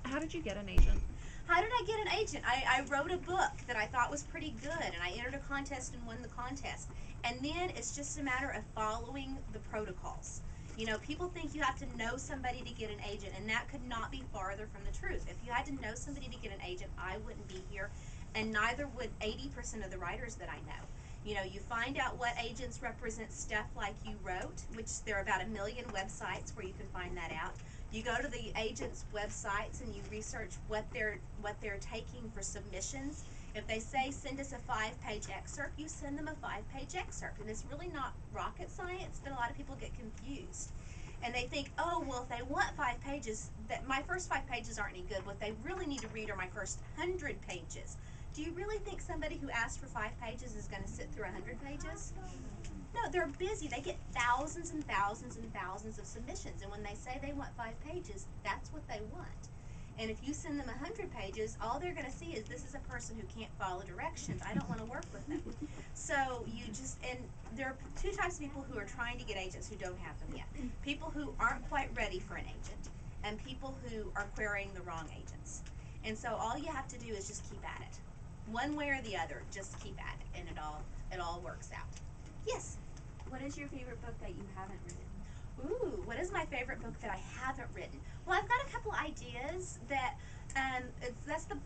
How did you get an agent? How did I get an agent? I wrote a book that I thought was pretty good, and I entered a contest and won the contest. And then it's just a matter of following the protocols. You know, people think you have to know somebody to get an agent, and that could not be farther from the truth. If you had to know somebody to get an agent, I wouldn't be here, and neither would 80% of the writers that I know. You know, you find out what agents represent stuff like you wrote, which there are about 1 million websites where you can find that out. You go to the agents' websites and you research what they're taking for submissions. If they say send us a 5-page excerpt, you send them a 5-page excerpt, and it's really not rocket science, but a lot of people get confused. And they think, oh, well, if they want 5 pages, that my first 5 pages aren't any good. What they really need to read are my first 100 pages. Do you really think somebody who asked for 5 pages is going to sit through 100 pages? No, they're busy. They get thousands and thousands and thousands of submissions, and when they say they want 5 pages, that's what they want. And if you send them 100 pages, all they're going to see is this is a person who can't follow directions. I don't want to work with them. So you just, and there are 2 types of people who are trying to get agents who don't have them yet. People who aren't quite ready for an agent, and people who are querying the wrong agents. And so all you have to do is just keep at it. One way or the other, just keep at it, and it all works out. Yes? What is your favorite book that you haven't written? Ooh, what is my favorite book that I haven't written? Well, I've got a couple ideas that, that's the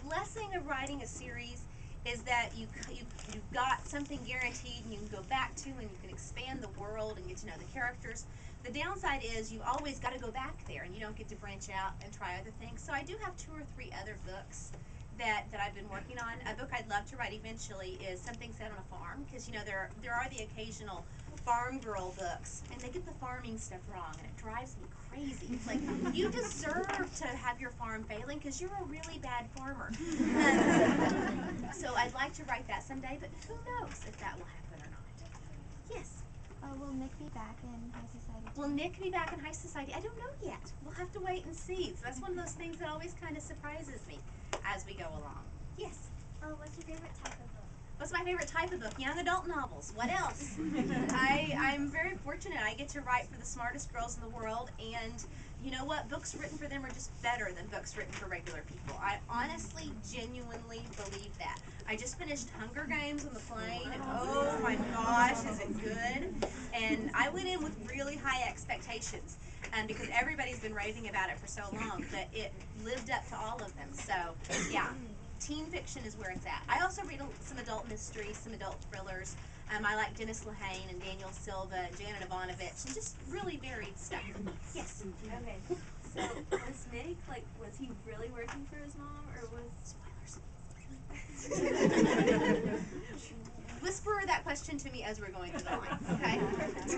blessing of writing a series is that you've got something guaranteed and you can go back to, and you can expand the world and get to know the characters. The downside is you've always got to go back there, and you don't get to branch out and try other things. So I do have 2 or 3 other books that I've been working on. A book I'd love to write eventually is something set on a farm, because you know there are the occasional farm girl books, and they get the farming stuff wrong, and it drives me crazy. It's like, you deserve to have your farm failing because you're a really bad farmer. So I'd like to write that someday, but who knows if that will happen or not. Yes? Will Nick be back in high society? Will Nick be back in high society? I don't know yet. We'll have to wait and see. So that's one of those things that always kind of surprises me as we go along. Yes? What's your favorite type of book? What's my favorite type of book? Young adult novels. What else? I'm very fortunate. I get to write for the smartest girls in the world, and you know what? Books written for them are just better than books written for regular people. I honestly, genuinely believe that. I just finished Hunger Games on the plane, and oh my gosh, is it good? And I went in with really high expectations, because everybody's been raving about it for so long, but it lived up to all of them. So, yeah. Teen fiction is where it's at. I also read some adult mysteries, some adult thrillers. I like Dennis Lehane and Daniel Silva and Janet Ivanovich, and just really varied stuff. Yes? Okay, so was Nick, was he really working for his mom, or was... Spoilers. Whisper that question to me as we're going through the line, okay?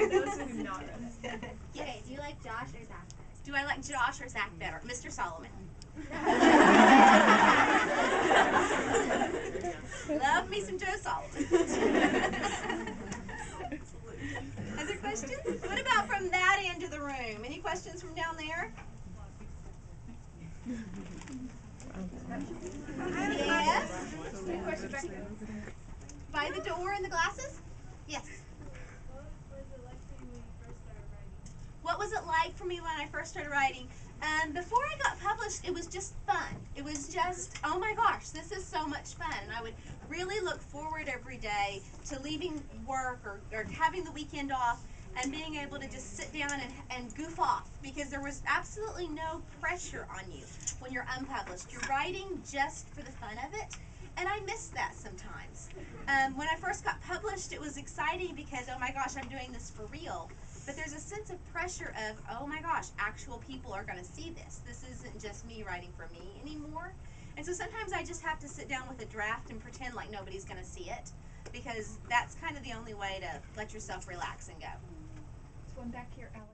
Those who not read it. Yes. Okay, do you like Josh or Zach better? Do I like Josh or Zach better? Mr. Solomon. Love me some Joe Solomon. Other questions? What about from that end of the room? Any questions from down there? Yes? By the door and the glasses? Yes. What was it like for me when I first started writing? Before I got published, it was just fun. It was just, oh my gosh, this is so much fun. And I would really look forward every day to leaving work or having the weekend off and being able to just sit down and goof off, because there was absolutely no pressure on you when you're unpublished. You're writing just for the fun of it, and I miss that sometimes. When I first got published, it was exciting because, oh my gosh, I'm doing this for real. But there's a sense of pressure of, oh my gosh, actual people are going to see this. This isn't just me writing for me anymore. And so sometimes I just have to sit down with a draft and pretend like nobody's going to see it, because that's kind of the only way to let yourself relax and go. One back here, Alex.